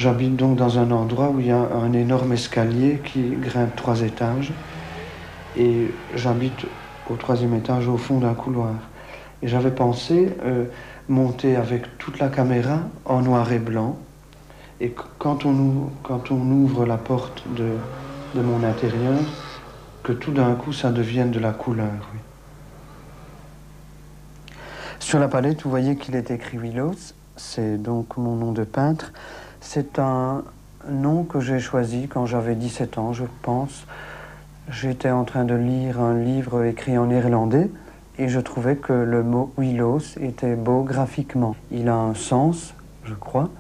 J'habite donc dans un endroit où il y a un énorme escalier qui grimpe 3 étages. Et j'habite au 3e étage, au fond d'un couloir. Et j'avais pensé monter avec toute la caméra en noir et blanc. Et quand on ouvre la porte de mon intérieur, que tout d'un coup ça devienne de la couleur. Oui. Sur la palette, vous voyez qu'il est écrit Willows. C'est donc mon nom de peintre. C'est un nom que j'ai choisi quand j'avais 17 ans, je pense. J'étais en train de lire un livre écrit en néerlandais et je trouvais que le mot Willows était beau graphiquement. Il a un sens, je crois,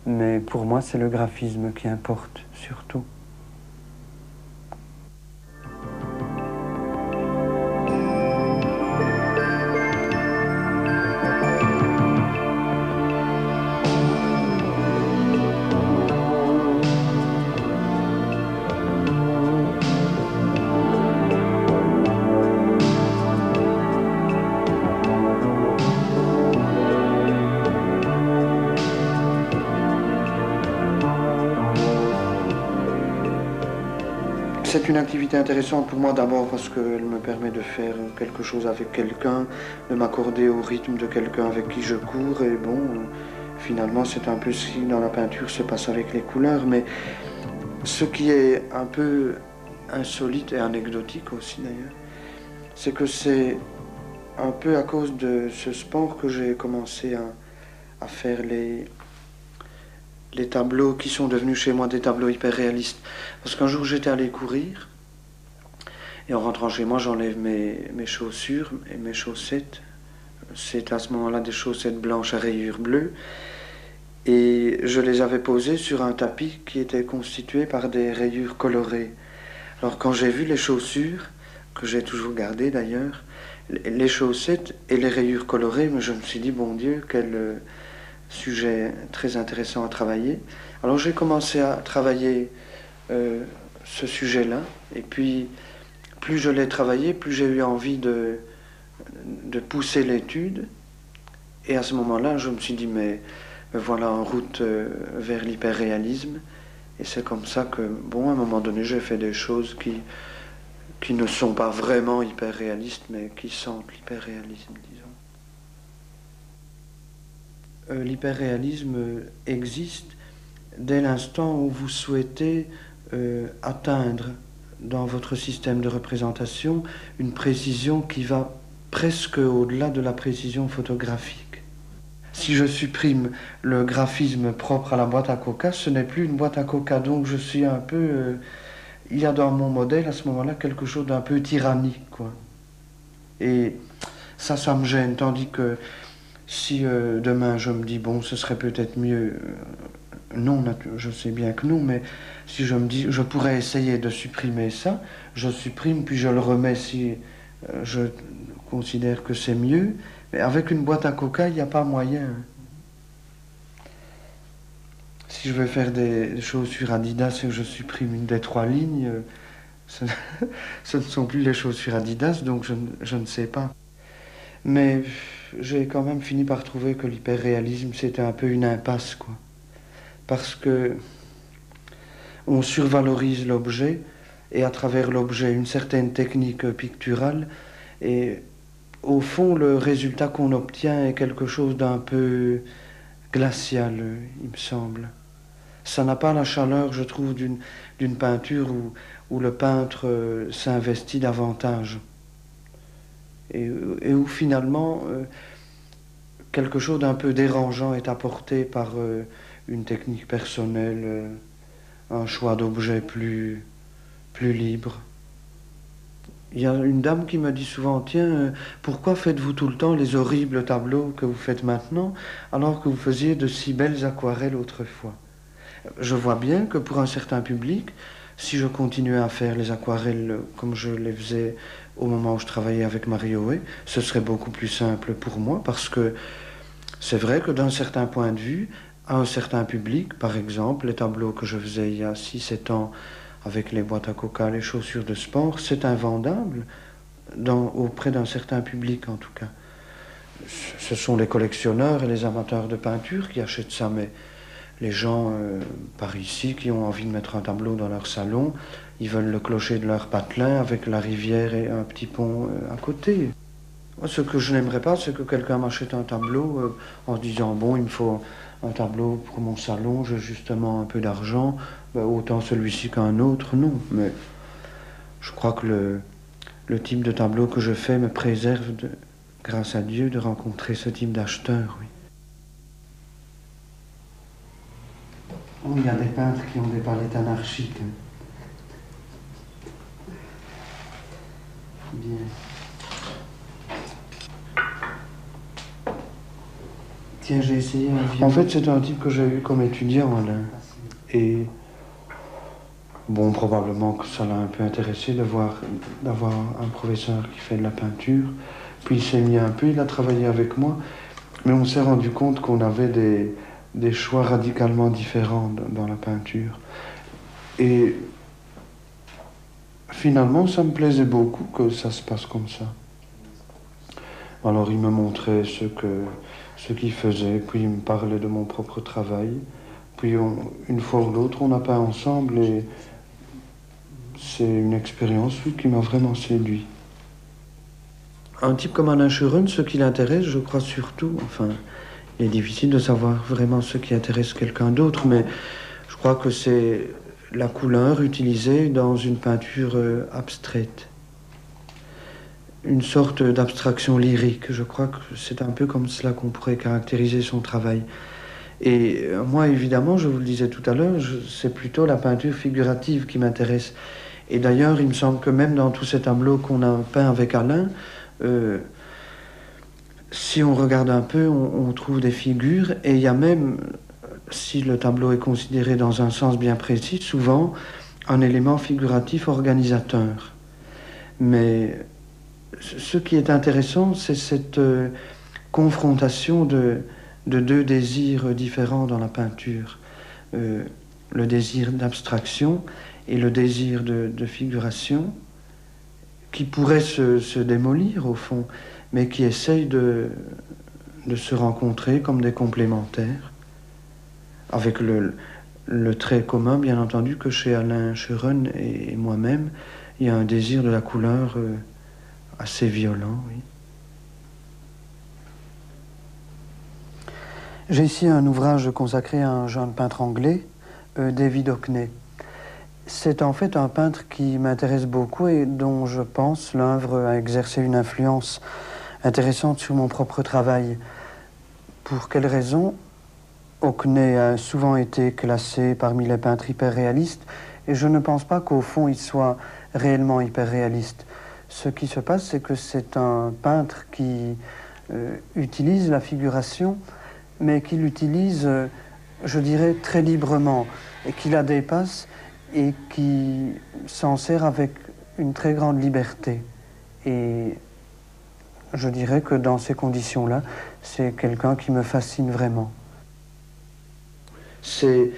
mais pour moi c'est le graphisme qui importe surtout. C'est une activité intéressante pour moi d'abord parce qu'elle me permet de faire quelque chose avec quelqu'un, de m'accorder au rythme de quelqu'un avec qui je cours et bon, finalement c'est un peu ce qui dans la peinture se passe avec les couleurs, mais ce qui est un peu insolite et anecdotique aussi d'ailleurs, c'est que c'est un peu à cause de ce sport que j'ai commencé à faire les tableaux qui sont devenus chez moi des tableaux hyper réalistes. Parce qu'un jour j'étais allé courir, et en rentrant chez moi j'enlève mes chaussures et mes chaussettes. C'est à ce moment-là des chaussettes blanches à rayures bleues. Et je les avais posées sur un tapis qui était constitué par des rayures colorées. Alors quand j'ai vu les chaussures, que j'ai toujours gardées d'ailleurs, les chaussettes et les rayures colorées, mais je me suis dit, bon Dieu, quel sujet très intéressant à travailler. Alors j'ai commencé à travailler ce sujet-là, et puis plus je l'ai travaillé, plus j'ai eu envie de pousser l'étude, et à ce moment-là, je me suis dit, mais voilà en route vers l'hyperréalisme, et c'est comme ça que, bon, à un moment donné, j'ai fait des choses qui ne sont pas vraiment hyperréalistes, mais qui sentent l'hyperréalisme, disons. L'hyperréalisme existe dès l'instant où vous souhaitez atteindre dans votre système de représentation une précision qui va presque au-delà de la précision photographique. Si je supprime le graphisme propre à la boîte à coca, ce n'est plus une boîte à coca, donc je suis un peu... il y a dans mon modèle à ce moment-là quelque chose d'un peu tyrannique, quoi. Et ça me gêne, tandis que si demain je me dis, bon, ce serait peut-être mieux... non, je sais bien que non, mais si je me dis, je pourrais essayer de supprimer ça, je supprime, puis je le remets si je considère que c'est mieux. Mais avec une boîte à coca, il n'y a pas moyen. Si je veux faire des chaussures Adidas et que je supprime une des 3 lignes, ce ne sont plus les chaussures Adidas, donc je ne sais pas. Mais j'ai quand même fini par trouver que l'hyperréalisme, c'était un peu une impasse, quoi. Parce que on survalorise l'objet, et à travers l'objet, une certaine technique picturale, et au fond, le résultat qu'on obtient est quelque chose d'un peu glacial, il me semble. Ça n'a pas la chaleur, je trouve, d'une peinture où le peintre s'investit davantage. Et où finalement, quelque chose d'un peu dérangeant est apporté par une technique personnelle, un choix d'objet plus libre. Il y a une dame qui me dit souvent, tiens, pourquoi faites-vous tout le temps les horribles tableaux que vous faites maintenant, alors que vous faisiez de si belles aquarelles autrefois? Je vois bien que pour un certain public, si je continuais à faire les aquarelles comme je les faisais au moment où je travaillais avec Marie-Oé, ce serait beaucoup plus simple pour moi, parce que c'est vrai que d'un certain point de vue, à un certain public, par exemple, les tableaux que je faisais il y a 6-7 ans, avec les boîtes à coca, les chaussures de sport, c'est invendable auprès d'un certain public en tout cas. Ce sont les collectionneurs et les amateurs de peinture qui achètent ça, mais Les gens par ici qui ont envie de mettre un tableau dans leur salon, ils veulent le clocher de leur patelin avec la rivière et un petit pont à côté. Ce que je n'aimerais pas, c'est que quelqu'un m'achète un tableau en se disant, bon, il me faut un tableau pour mon salon, j'ai justement un peu d'argent, ben, autant celui-ci qu'un autre, non. Mais je crois que le type de tableau que je fais me préserve, grâce à Dieu, de rencontrer ce type d'acheteur, oui. Oh, il y a des peintres qui ont des palettes anarchiques. Bien. Tiens, j'ai essayé un vieux... En fait, c'est un type que j'ai eu comme étudiant, là. Et bon, probablement que ça l'a un peu intéressé d'avoir un professeur qui fait de la peinture. Puis il s'est mis un peu, il a travaillé avec moi. Mais on s'est rendu compte qu'on avait des choix radicalement différents dans la peinture. Et finalement, ça me plaisait beaucoup que ça se passe comme ça. Alors il me montrait ce qu'il faisait, puis il me parlait de mon propre travail. Puis une fois ou l'autre, on a peint ensemble et c'est une expérience oui, qui m'a vraiment séduit. Un type comme Alain Cheron, ce qui l'intéresse, je crois surtout, enfin, il est difficile de savoir vraiment ce qui intéresse quelqu'un d'autre, mais je crois que c'est la couleur utilisée dans une peinture abstraite. Une sorte d'abstraction lyrique. Je crois que c'est un peu comme cela qu'on pourrait caractériser son travail. Et moi, évidemment, je vous le disais tout à l'heure, c'est plutôt la peinture figurative qui m'intéresse. Et d'ailleurs, il me semble que même dans tous ces tableaux qu'on a peints avec Alain, si on regarde un peu, on trouve des figures. Et il y a même, si le tableau est considéré dans un sens bien précis, souvent un élément figuratif organisateur. Mais ce qui est intéressant, c'est cette confrontation de deux désirs différents dans la peinture. Le désir d'abstraction et le désir de figuration, qui pourrait se démolir au fond, mais qui essayent de se rencontrer comme des complémentaires, avec le trait commun, bien entendu, que chez Alain Cheron et moi-même, il y a un désir de la couleur assez violent, oui. J'ai ici un ouvrage consacré à un jeune peintre anglais, David Hockney. C'est en fait un peintre qui m'intéresse beaucoup et dont je pense l'œuvre a exercé une influence intéressante sur mon propre travail. Pour quelle raison? Hockney a souvent été classé parmi les peintres hyper-réalistes et je ne pense pas qu'au fond il soit réellement hyper-réaliste. Ce qui se passe, c'est que c'est un peintre qui utilise la figuration, mais qui l'utilise, je dirais, très librement, et qui la dépasse et qui s'en sert avec une très grande liberté. Et je dirais que dans ces conditions-là, c'est quelqu'un qui me fascine vraiment. C'est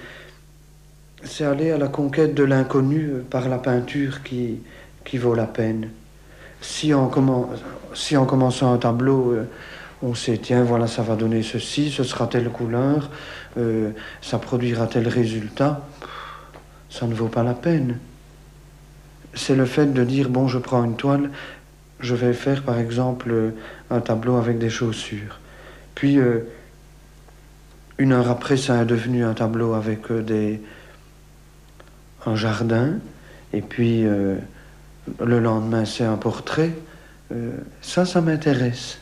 aller à la conquête de l'inconnu par la peinture qui vaut la peine. Si en commençant un tableau, on sait, tiens, voilà, ça va donner ceci, ce sera telle couleur, ça produira tel résultat, ça ne vaut pas la peine. C'est le fait de dire, bon, je prends une toile, je vais faire par exemple un tableau avec des chaussures. Puis, une heure après, ça est devenu un tableau avec un jardin, et puis le lendemain, c'est un portrait. Ça m'intéresse.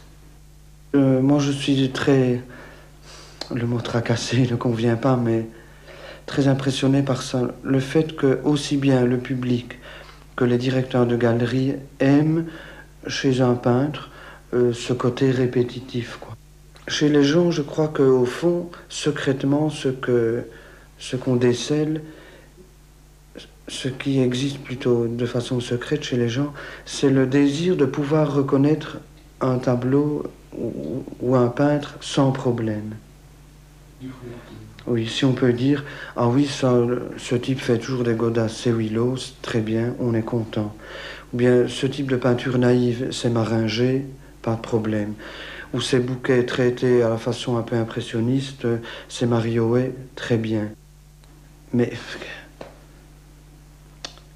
Moi, je suis très... Le mot tracassé ne convient pas, mais très impressionné par ça. Le fait que aussi bien le public que les directeurs de galerie aiment chez un peintre ce côté répétitif, quoi. Chez les gens, je crois qu'au fond, secrètement, ce qu'on décèle, ce qui existe plutôt de façon secrète chez les gens, c'est le désir de pouvoir reconnaître un tableau ou un peintre sans problème. Oui, si on peut dire, ah oui, ça, ce type fait toujours des godasses, c'est Willows, très bien, on est content. Ou bien, ce type de peinture naïve, c'est Maringer, pas de problème. ou ces bouquets traités à la façon un peu impressionniste, c'est Marioet, très bien. Mais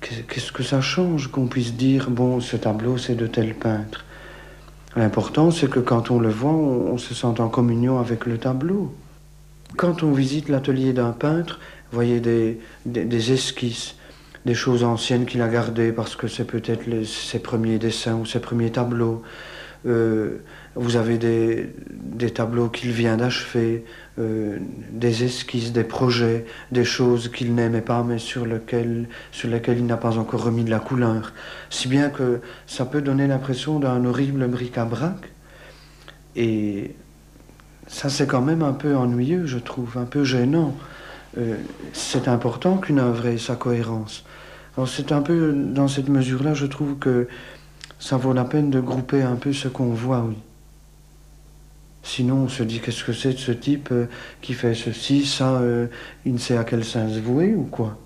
qu'est-ce que ça change qu'on puisse dire, bon, ce tableau, c'est de tel peintre? L'important, c'est que quand on le voit, on se sent en communion avec le tableau. Quand on visite l'atelier d'un peintre, vous voyez des esquisses, des choses anciennes qu'il a gardées parce que c'est peut-être ses premiers dessins ou ses premiers tableaux. Vous avez des tableaux qu'il vient d'achever, des esquisses, des projets, des choses qu'il n'aimait pas mais sur lesquelles il n'a pas encore remis de la couleur. Si bien que ça peut donner l'impression d'un horrible bric-à-brac. Et ça, c'est quand même un peu ennuyeux, je trouve, un peu gênant. C'est important qu'une œuvre ait sa cohérence. Alors c'est un peu dans cette mesure-là, je trouve que ça vaut la peine de grouper un peu ce qu'on voit, oui. Sinon, on se dit, qu'est-ce que c'est de ce type qui fait ceci, ça, il ne sait à quel sens vouer ou quoi?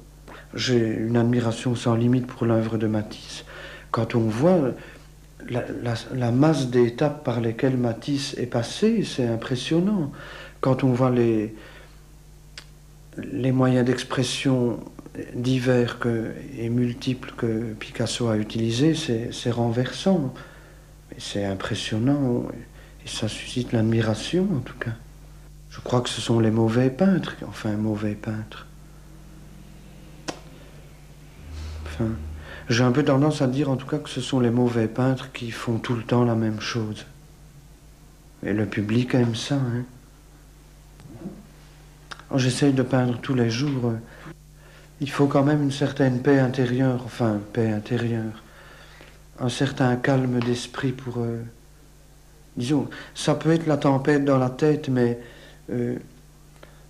J'ai une admiration sans limite pour l'œuvre de Matisse. Quand on voit la masse d'étapes par lesquelles Matisse est passé, c'est impressionnant. Quand on voit les moyens d'expression divers et multiples que Picasso a utilisés, c'est renversant. C'est impressionnant et ça suscite l'admiration en tout cas. Je crois que ce sont les mauvais peintres, enfin mauvais peintres. Enfin, j'ai un peu tendance à dire en tout cas que ce sont les mauvais peintres qui font tout le temps la même chose. Et le public aime ça, hein. J'essaye de peindre tous les jours. Il faut quand même une certaine paix intérieure, enfin paix intérieure, un certain calme d'esprit pour... disons, ça peut être la tempête dans la tête, mais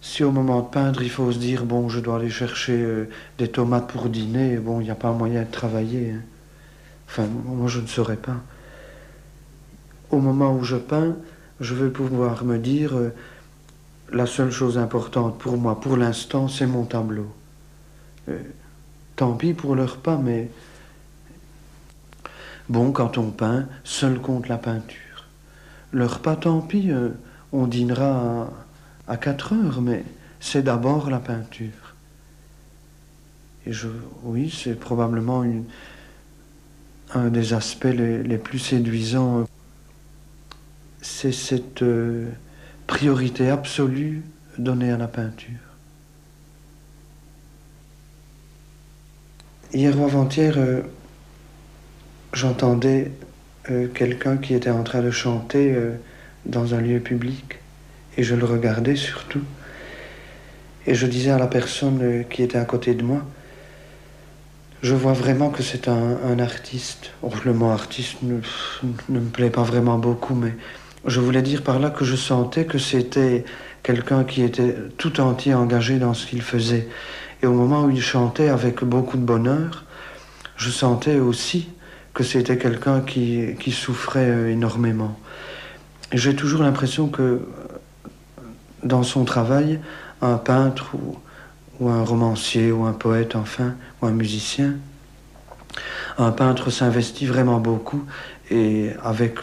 si au moment de peindre, il faut se dire, bon, je dois aller chercher des tomates pour dîner, bon, il n'y a pas moyen de travailler, hein. Enfin, moi, je ne saurais pas. Au moment où je peins, je veux pouvoir me dire, la seule chose importante pour moi, pour l'instant, c'est mon tableau. Tant pis pour le repas, mais bon, quand on peint, seul compte la peinture. Le repas, tant pis, on dînera à 4 heures, mais c'est d'abord la peinture. Et oui, c'est probablement un des aspects les plus séduisants. C'est cette priorité absolue donnée à la peinture. Hier ou avant-hier, j'entendais quelqu'un qui était en train de chanter dans un lieu public et je le regardais surtout et je disais à la personne qui était à côté de moi, je vois vraiment que c'est un artiste. Oh, le mot artiste ne me plaît pas vraiment beaucoup, mais je voulais dire par là que je sentais que c'était quelqu'un qui était tout entier engagé dans ce qu'il faisait. Et au moment où il chantait avec beaucoup de bonheur, je sentais aussi que c'était quelqu'un qui souffrait énormément. Et j'ai toujours l'impression que dans son travail, un peintre ou un romancier ou un poète enfin, ou un musicien, un peintre s'investit vraiment beaucoup et avec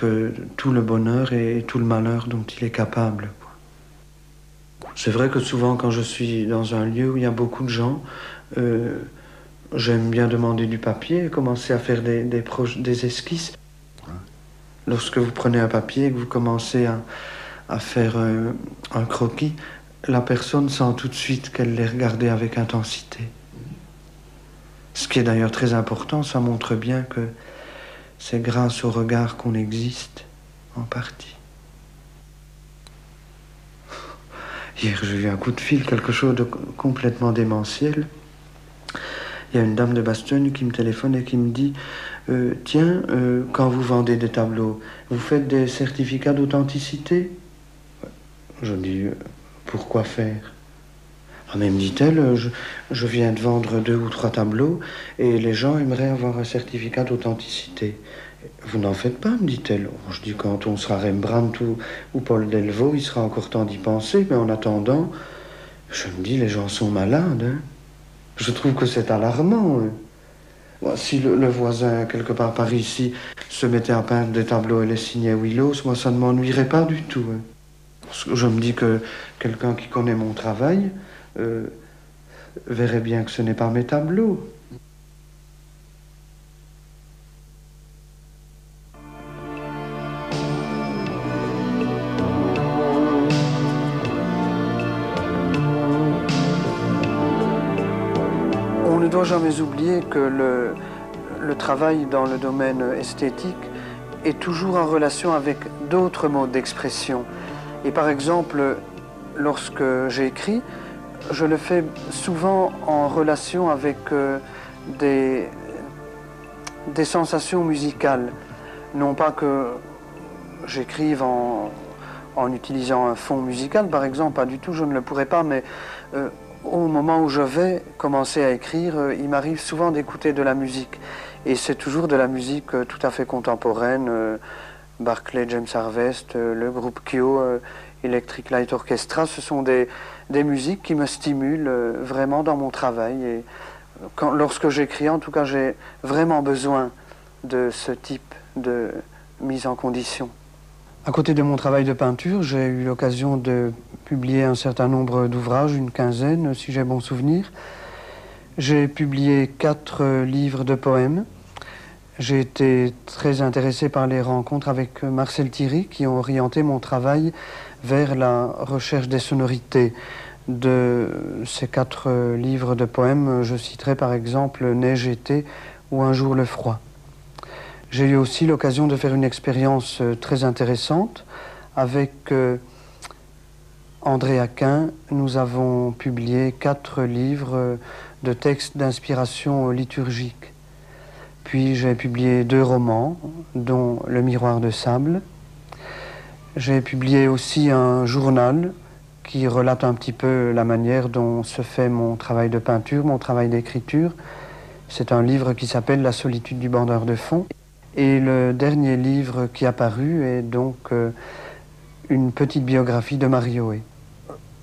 tout le bonheur et tout le malheur dont il est capable. C'est vrai que souvent quand je suis dans un lieu où il y a beaucoup de gens, j'aime bien demander du papier et commencer à faire des esquisses. Lorsque vous prenez un papier et que vous commencez à faire un croquis, la personne sent tout de suite qu'elle l'est regardée avec intensité. Ce qui est d'ailleurs très important, ça montre bien que c'est grâce au regard qu'on existe, en partie. Hier, j'ai eu un coup de fil, quelque chose de complètement démentiel. Il y a une dame de Bastogne qui me téléphone et qui me dit « Tiens, quand vous vendez des tableaux, vous faites des certificats d'authenticité ?» Je dis « Pourquoi faire ?» Ah, mais me dit-elle, je viens de vendre 2 ou 3 tableaux et les gens aimeraient avoir un certificat d'authenticité. Vous n'en faites pas, me dit-elle. Je dis, quand on sera Rembrandt ou Paul Delvaux, il sera encore temps d'y penser, mais en attendant, je me dis, les gens sont malades, hein. Je trouve que c'est alarmant, hein. Si le voisin, quelque part par ici, se mettait à peindre des tableaux et les signait Willows, moi ça ne m'ennuierait pas du tout. Hein. Parce que je me dis que quelqu'un qui connaît mon travail verrait bien que ce n'est pas mes tableaux. On ne doit jamais oublier que le travail dans le domaine esthétique est toujours en relation avec d'autres modes d'expression. Et par exemple, lorsque j'écris, je le fais souvent en relation avec des sensations musicales. Non pas que j'écrive en utilisant un fond musical, par exemple, pas du tout, je ne le pourrais pas, mais au moment où je vais commencer à écrire, il m'arrive souvent d'écouter de la musique. Et c'est toujours de la musique tout à fait contemporaine, Barclay, James Harvest, le groupe Kyo, Electric Light Orchestra, ce sont des musiques qui me stimulent vraiment dans mon travail. Et lorsque j'écris, en tout cas, j'ai vraiment besoin de ce type de mise en condition. À côté de mon travail de peinture, j'ai eu l'occasion de publier un certain nombre d'ouvrages, une quinzaine, si j'ai bon souvenir. J'ai publié 4 livres de poèmes. J'ai été très intéressé par les rencontres avec Marcel Thierry, qui ont orienté mon travail vers la recherche des sonorités. De ces 4 livres de poèmes, je citerai par exemple Neige été ou Un jour le froid. J'ai eu aussi l'occasion de faire une expérience très intéressante avec André Aquin. Nous avons publié 4 livres de textes d'inspiration liturgique. Puis j'ai publié 2 romans, dont Le miroir de sable. J'ai publié aussi un journal qui relate un petit peu la manière dont se fait mon travail de peinture, mon travail d'écriture. C'est un livre qui s'appelle La solitude du bandeur de fond. Et le dernier livre qui a paru est donc une petite biographie de Marie-Hoé.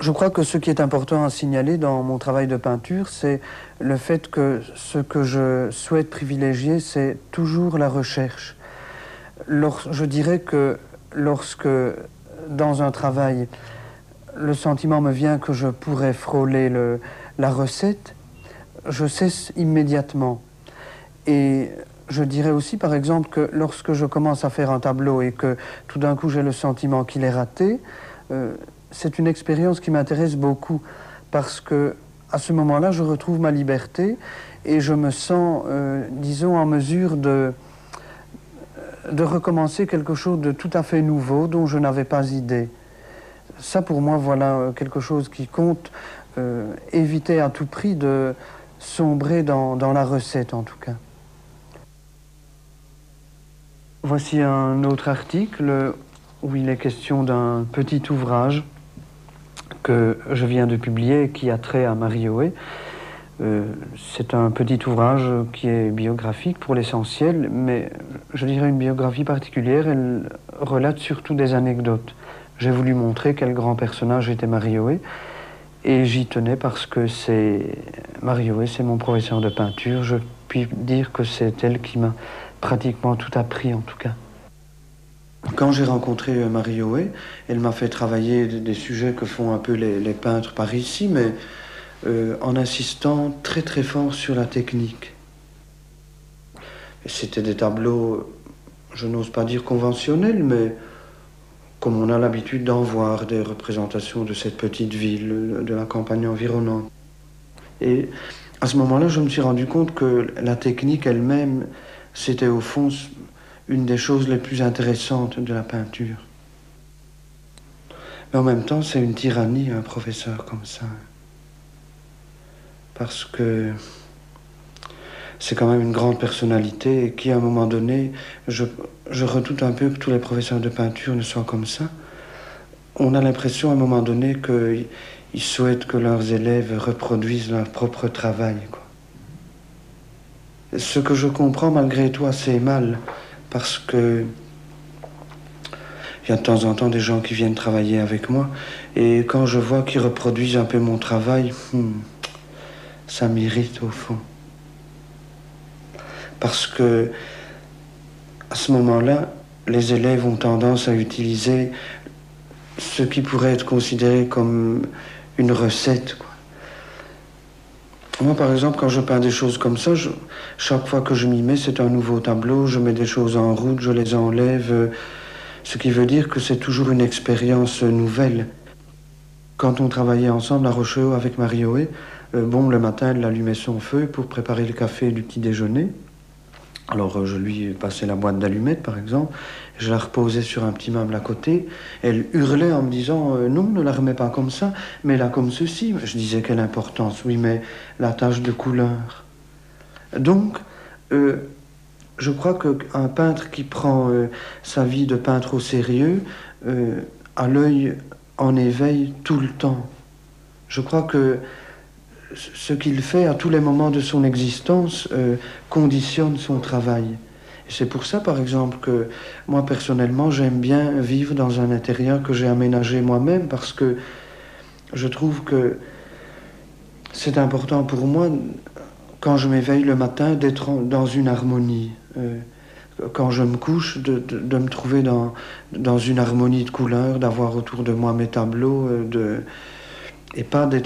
Je crois que ce qui est important à signaler dans mon travail de peinture, c'est le fait que ce que je souhaite privilégier, c'est toujours la recherche. Je dirais que lorsque, dans un travail, le sentiment me vient que je pourrais frôler la recette, je cesse immédiatement. Et je dirais aussi, par exemple, que lorsque je commence à faire un tableau et que tout d'un coup j'ai le sentiment qu'il est raté, c'est une expérience qui m'intéresse beaucoup parce que à ce moment-là, je retrouve ma liberté et je me sens, disons, en mesure de recommencer quelque chose de tout à fait nouveau dont je n'avais pas idée. Ça, pour moi, voilà quelque chose qui compte, éviter à tout prix de sombrer dans la recette, en tout cas. Voici un autre article où il est question d'un petit ouvrage que je viens de publier et qui a trait à Marie-Hoé. C'est un petit ouvrage qui est biographique pour l'essentiel, mais je dirais une biographie particulière. Elle relate surtout des anecdotes. J'ai voulu montrer quel grand personnage était Marie-Hoé et j'y tenais parce que Marie-Hoé, c'est mon professeur de peinture. Je puis dire que c'est elle qui m'a pratiquement tout appris en tout cas. Quand j'ai rencontré Marie-Hoé, elle m'a fait travailler des sujets que font un peu les peintres par ici, mais en insistant très très fort sur la technique. C'était des tableaux, je n'ose pas dire conventionnels, mais comme on a l'habitude d'en voir, des représentations de cette petite ville, de la campagne environnante. Et à ce moment-là, je me suis rendu compte que la technique elle-même, c'était au fond une des choses les plus intéressantes de la peinture. Mais en même temps, c'est une tyrannie, un professeur comme ça. Parce que c'est quand même une grande personnalité et qui, à un moment donné, je redoute un peu que tous les professeurs de peinture ne soient comme ça. On a l'impression, à un moment donné, qu'ils souhaitent que leurs élèves reproduisent leur propre travail, quoi. Ce que je comprends malgré tout assez mal, parce que il y a de temps en temps des gens qui viennent travailler avec moi, et quand je vois qu'ils reproduisent un peu mon travail, ça m'irrite au fond. Parce que à ce moment-là, les élèves ont tendance à utiliser ce qui pourrait être considéré comme une recette, quoi. Moi, par exemple, quand je peins des choses comme ça, chaque fois que je m'y mets, c'est un nouveau tableau, je mets des choses en route, je les enlève, ce qui veut dire que c'est toujours une expérience nouvelle. Quand on travaillait ensemble à Rochehaut avec Marie-Oé, bon, le matin, elle allumait son feu pour préparer le café du petit déjeuner. Alors je lui passais la boîte d'allumettes par exemple, je la reposais sur un petit meuble à côté, elle hurlait en me disant non, ne la remets pas comme ça, mets-la comme ceci. Je disais quelle importance, oui mais la tache de couleur. Donc je crois qu'un peintre qui prend sa vie de peintre au sérieux a l'œil en éveil tout le temps. Je crois que ce qu'il fait à tous les moments de son existence conditionne son travail. Et c'est pour ça, par exemple, que moi, personnellement, j'aime bien vivre dans un intérieur que j'ai aménagé moi-même, parce que je trouve que c'est important pour moi, quand je m'éveille le matin, d'être dans une harmonie. Quand je me couche, de me trouver dans une harmonie de couleurs, d'avoir autour de moi mes tableaux, et pas d'être